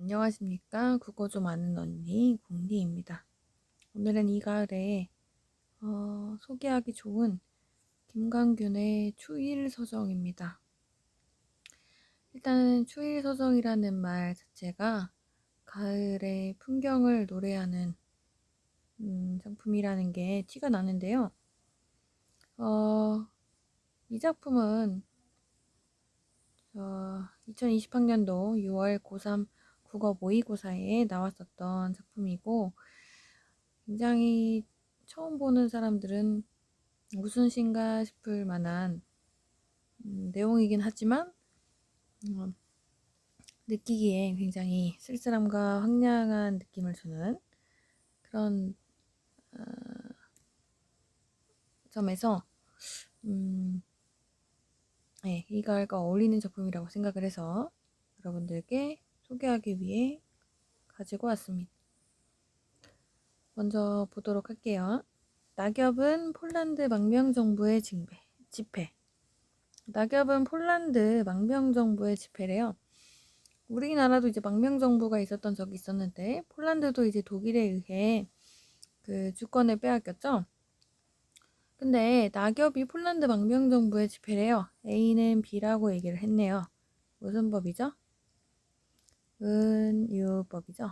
안녕하십니까. 국어 좀 아는 언니 공디입니다. 오늘은 이 가을에 소개하기 좋은 김강균의 추일서정입니다. 일단 추일서정이라는 말 자체가 가을의 풍경을 노래하는 작품이라는 게 티가 나는데요. 이 작품은 2020학년도 6월 고3 국어 모의고사에 나왔었던 작품이고, 굉장히 처음 보는 사람들은 무슨 시인가 싶을 만한 내용이긴 하지만 느끼기에 굉장히 쓸쓸함과 황량한 느낌을 주는 그런 점에서 이 가을과 어울리는 작품이라고 생각을 해서 여러분들께 소개하기 위해 가지고 왔습니다. 먼저 보도록 할게요. 낙엽은 폴란드 망명정부의 집회. 낙엽은 폴란드 망명정부의 집회래요. 우리나라도 이제 망명정부가 있었던 적이 있었는데 폴란드도 이제 독일에 의해 그 주권을 빼앗겼죠. 근데 낙엽이 폴란드 망명정부의 집회래요. A는 B라고 얘기를 했네요. 무슨 법이죠? 은유법이죠.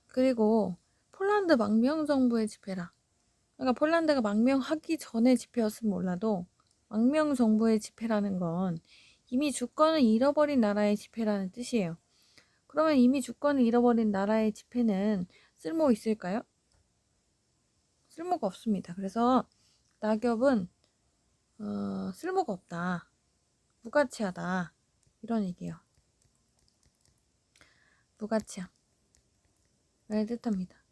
그리고 폴란드 망명정부의 집회라. 그러니까 폴란드가 망명하기 전에 집회였으면 몰라도 망명정부의 집회라는 건 이미 주권을 잃어버린 나라의 집회라는 뜻이에요. 그러면 이미 주권을 잃어버린 나라의 집회는 쓸모 있을까요? 쓸모가 없습니다. 그래서 낙엽은 쓸모가 없다. 무가치하다. 이런 얘기예요. 무가치함을 뜻합니다.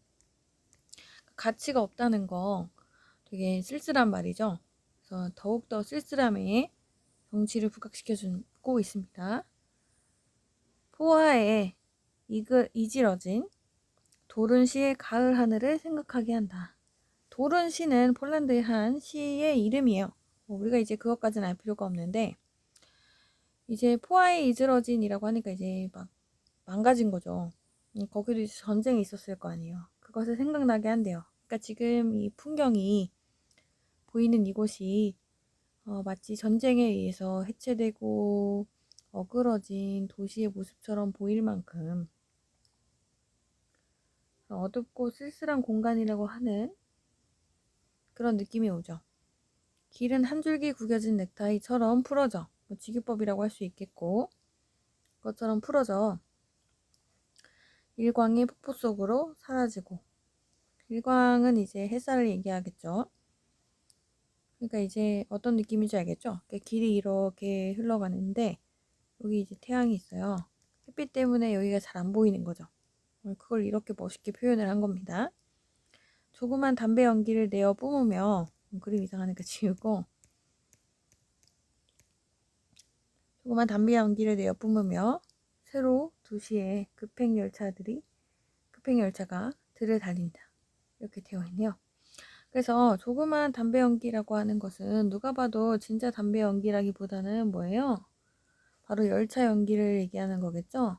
가치가 없다는 거 되게 쓸쓸한 말이죠. 그래서 더욱더 쓸쓸함에 정치를 부각시켜주고 있습니다. 포화에 이질어진 도른시의 가을 하늘을 생각하게 한다. 도른시는 폴란드의 한 시의 이름이에요. 우리가 이제 그것까지는 알 필요가 없는데, 이제 포화에 이질어진이라고 하니까 이제 막 망가진 거죠. 거기도 이제 전쟁이 있었을 거 아니에요. 그것을 생각나게 한대요. 그러니까 지금 이 풍경이 보이는 이곳이 마치 전쟁에 의해서 해체되고 어그러진 도시의 모습처럼 보일 만큼 어둡고 쓸쓸한 공간이라고 하는 그런 느낌이 오죠. 길은 한 줄기 구겨진 넥타이처럼 풀어져. 직유법이라고 할 수 있겠고, 그것처럼 풀어져 일광이 폭포 속으로 사라지고, 일광은 이제 햇살을 얘기하겠죠. 그러니까 이제 어떤 느낌인지 알겠죠? 길이 이렇게 흘러가는데 여기 이제 태양이 있어요. 햇빛 때문에 여기가 잘 안 보이는 거죠. 그걸 이렇게 멋있게 표현을 한 겁니다. 조그만 담배 연기를 내어 뿜으며, 그림 이상하니까 지우고, 조그만 담배 연기를 내어 뿜으며 새로 2시에 급행열차가 들을 달린다. 이렇게 되어 있네요. 그래서 조그만 담배 연기라고 하는 것은 누가 봐도 진짜 담배 연기라기보다는 뭐예요? 바로 열차 연기를 얘기하는 거겠죠?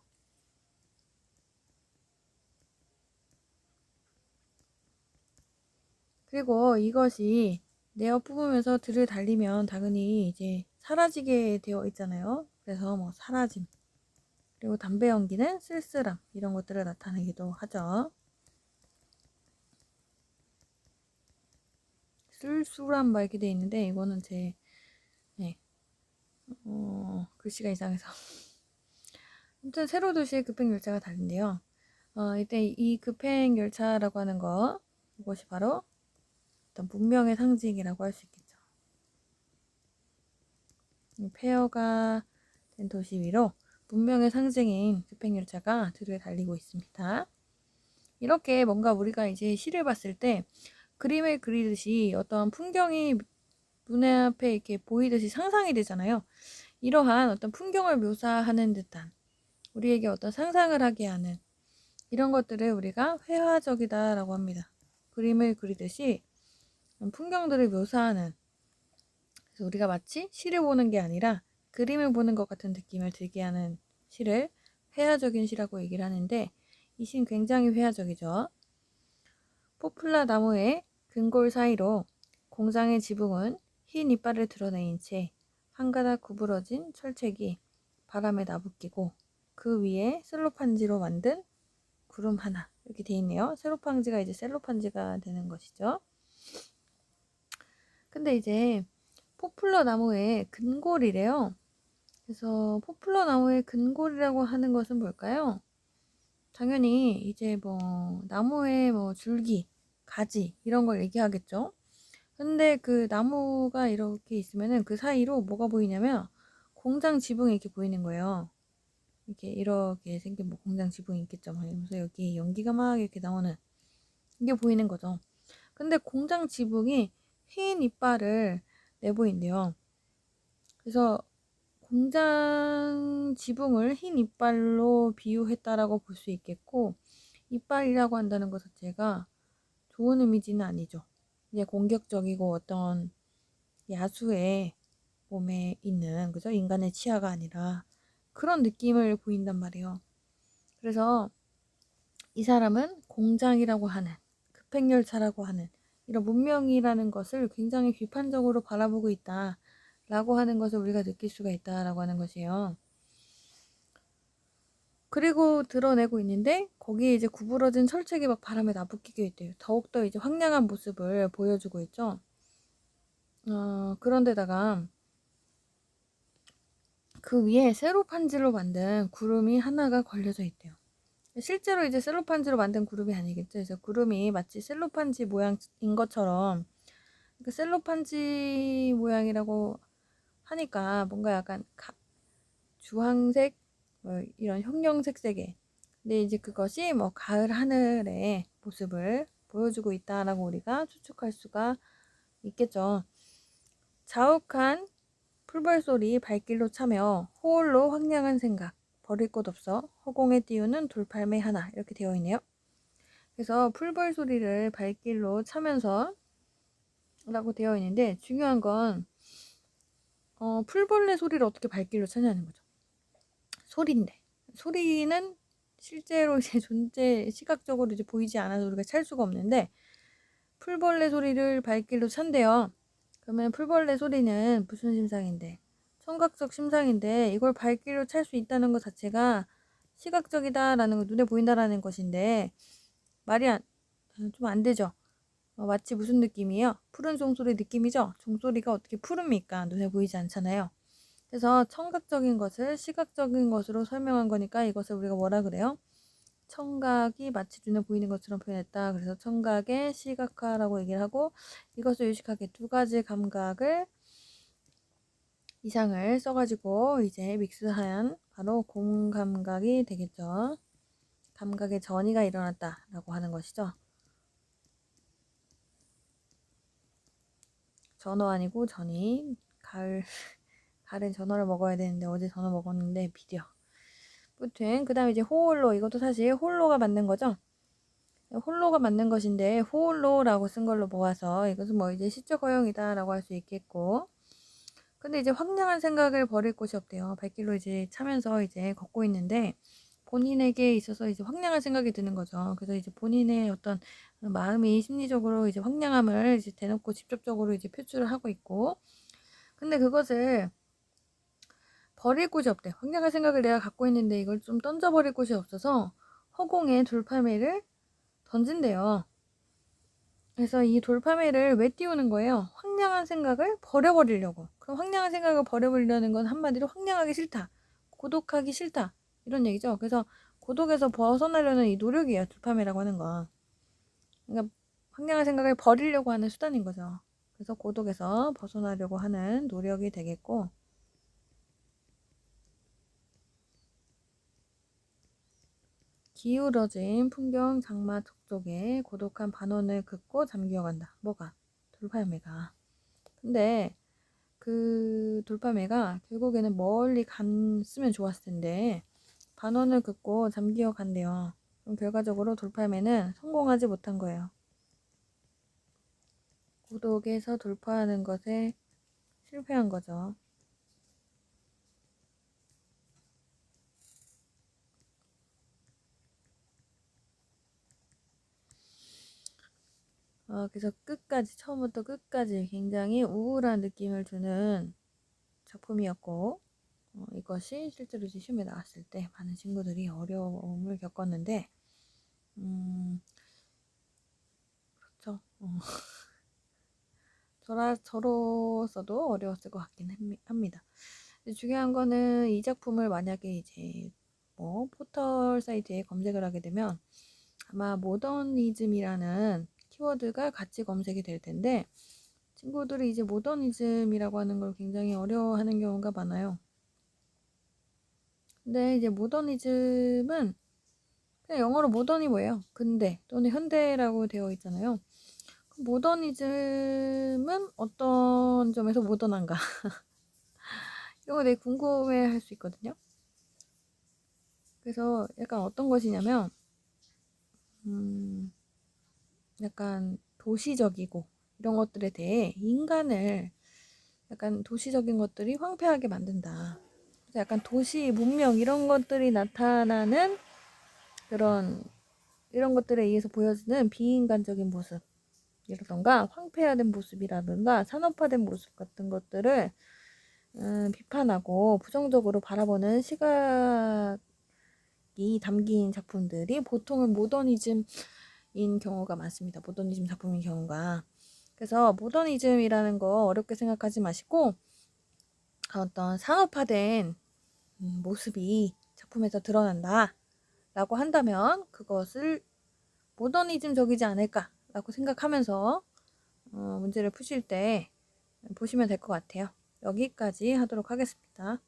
그리고 이것이 내어 뿜으면서 들을 달리면 당연히 이제 사라지게 되어 있잖아요. 그래서 뭐 사라짐. 그리고 담배 연기는 쓸쓸함. 이런 것들을 나타내기도 하죠. 쓸쓸함 막 이렇게 돼 있는데 이거는 제 글씨가 이상해서 아무튼 새로 도시에 급행열차가 달린대요. 이때 이 급행열차라고 하는 거, 이것이 바로 어떤 문명의 상징이라고 할 수 있겠죠. 폐허가 된 도시 위로 문명의 상징인 급행열차가 들을 달리고 있습니다. 이렇게 뭔가 우리가 이제 시를 봤을 때 그림을 그리듯이 어떤 풍경이 눈에 앞에 이렇게 보이듯이 상상이 되잖아요. 이러한 어떤 풍경을 묘사하는 듯한 우리에게 어떤 상상을 하게 하는 이런 것들을 우리가 회화적이다라고 합니다. 그림을 그리듯이 풍경들을 묘사하는, 그래서 우리가 마치 시를 보는 게 아니라 그림을 보는 것 같은 느낌을 들게 하는 시를 회화적인 시라고 얘기를 하는데, 이 시는 굉장히 회화적이죠. 포플라 나무의 근골 사이로 공장의 지붕은 흰 이빨을 드러내인 채 한 가닥 구부러진 철책이 바람에 나부끼고, 그 위에 셀로판지로 만든 구름 하나, 이렇게 돼 있네요. 셀로판지가 이제 셀로판지가 되는 것이죠. 근데 이제 포플러 나무의 근골이래요. 그래서 포플러 나무의 근골이라고 하는 것은 뭘까요? 당연히 이제 뭐 나무의 뭐 줄기, 가지 이런 걸 얘기하겠죠. 근데 그 나무가 이렇게 있으면은 그 사이로 뭐가 보이냐면 공장 지붕이 이렇게 보이는 거예요. 이렇게 생긴 뭐 공장 지붕이 있겠죠. 막 이러면서 여기 연기가 막 이렇게 나오는 이게 보이는 거죠. 근데 공장 지붕이 흰 이빨을 내보인대요. 그래서 공장 지붕을 흰 이빨로 비유했다라고 볼 수 있겠고, 이빨이라고 한다는 것 자체가 좋은 이미지는 아니죠. 이제 공격적이고 어떤 야수의 몸에 있는, 그죠? 인간의 치아가 아니라 그런 느낌을 보인단 말이에요. 그래서 이 사람은 공장이라고 하는, 급행열차라고 하는 이런 문명이라는 것을 굉장히 비판적으로 바라보고 있다라고 하는 것을 우리가 느낄 수가 있다라고 하는 것이에요. 그리고 드러내고 있는데 거기에 이제 구부러진 철책이 막 바람에 나부끼게 있대요. 더욱더 이제 황량한 모습을 보여주고 있죠. 그런데다가 그 위에 세로판지로 만든 구름이 하나가 걸려져 있대요. 실제로 이제 셀로판지로 만든 구름이 아니겠죠. 그래서 구름이 마치 셀로판지 모양인 것처럼, 그 셀로판지 모양이라고 하니까 뭔가 약간 주황색 뭐 이런 형형색색의, 근데 이제 그것이 뭐 가을 하늘의 모습을 보여주고 있다라고 우리가 추측할 수가 있겠죠. 자욱한 풀벌소리 발길로 차며 호울로 황량한 생각 버릴 곳 없어 허공에 띄우는 돌팔매 하나, 이렇게 되어 있네요. 그래서 풀벌 소리를 발길로 차면서 라고 되어 있는데, 중요한 건 풀벌레 소리를 어떻게 발길로 차냐는 거죠. 소리인데 소리는 실제로 이제 시각적으로 이제 보이지 않아서 우리가 찰 수가 없는데, 풀벌레 소리를 발길로 찬대요. 그러면 풀벌레 소리는 무슨 심상인데? 청각적 심상인데, 이걸 발길로 찰 수 있다는 것 자체가 시각적이다라는 거, 눈에 보인다라는 것인데 말이 좀 안 되죠. 마치 무슨 느낌이에요? 푸른 종소리 느낌이죠? 종소리가 어떻게 푸릅니까? 눈에 보이지 않잖아요. 그래서 청각적인 것을 시각적인 것으로 설명한 거니까 이것을 우리가 뭐라 그래요? 청각이 마치 눈에 보이는 것처럼 표현했다. 그래서 청각의 시각화라고 얘기를 하고, 이것을 유식하게 두 가지 감각을 이상을 써가지고 이제 믹스한 바로 공감각이 되겠죠. 감각의 전이가 일어났다라고 하는 것이죠. 전어 아니고 전이. 가을엔 전어를 먹어야 되는데 어제 전어 먹었는데 비려. 아무튼 그 다음에 이제 호홀로, 이것도 사실 홀로가 만든 거죠. 홀로가 만든 것인데 호홀로라고 쓴 걸로 모아서 이것은 뭐 이제 시적 허용이다라고 할 수 있겠고, 근데 이제 황량한 생각을 버릴 곳이 없대요. 발길로 이제 차면서 이제 걷고 있는데 본인에게 있어서 이제 황량한 생각이 드는 거죠. 그래서 이제 본인의 어떤 마음이 심리적으로 이제 황량함을 이제 대놓고 직접적으로 이제 표출을 하고 있고, 근데 그것을 버릴 곳이 없대. 황량한 생각을 내가 갖고 있는데 이걸 좀 던져버릴 곳이 없어서 허공에 돌팔매를 던진대요. 그래서 이 돌팔매를 왜 띄우는 거예요? 황량한 생각을 버려버리려고. 그럼 황량한 생각을 버려버리려는 건 한마디로 황량하기 싫다, 고독하기 싫다, 이런 얘기죠. 그래서 고독에서 벗어나려는 이 노력이에요, 돌팔매라고 하는 건. 그러니까 황량한 생각을 버리려고 하는 수단인 거죠. 그래서 고독에서 벗어나려고 하는 노력이 되겠고, 기울어진 풍경 장마 족족에 고독한 반원을 긋고 잠기어간다. 뭐가? 돌팔매가. 근데 그 돌팔매가 결국에는 멀리 갔으면 좋았을 텐데 반원을 긋고 잠기어 간대요. 그럼 결과적으로 돌팔매는 성공하지 못한 거예요. 고독에서 돌파하는 것에 실패한 거죠. 그래서 끝까지, 처음부터 끝까지 굉장히 우울한 느낌을 주는 작품이었고, 이것이 실제로 이제 시험에 나왔을 때 많은 친구들이 어려움을 겪었는데, 그렇죠. 저로서도 어려웠을 것 같긴 합니다. 중요한 거는 이 작품을 만약에 이제 뭐 포털 사이트에 검색을 하게 되면 아마 모더니즘이라는 키워드가 같이 검색이 될 텐데, 친구들이 이제 모더니즘이라고 하는 걸 굉장히 어려워하는 경우가 많아요. 근데 이제 모더니즘은 그냥 영어로 모던이 뭐예요? 근대 또는 현대라고 되어 있잖아요. 모더니즘은 어떤 점에서 모던한가? 이런 거 되게 궁금해 할 수 있거든요. 그래서 약간 어떤 것이냐면, 약간 도시적이고 이런 것들에 대해 인간을 약간 도시적인 것들이 황폐하게 만든다. 그래서 약간 도시 문명 이런 것들이 나타나는 그런 이런 것들에 의해서 보여지는 비인간적인 모습이라던가 황폐화된 모습이라든가 산업화된 모습 같은 것들을 비판하고 부정적으로 바라보는 시각이 담긴 작품들이 보통은 모더니즘인 경우가 많습니다. 모더니즘 작품인 경우가. 그래서 모더니즘이라는 거 어렵게 생각하지 마시고 어떤 산업화된 모습이 작품에서 드러난다 라고 한다면 그것을 모더니즘적이지 않을까 라고 생각하면서 문제를 푸실 때 보시면 될 것 같아요. 여기까지 하도록 하겠습니다.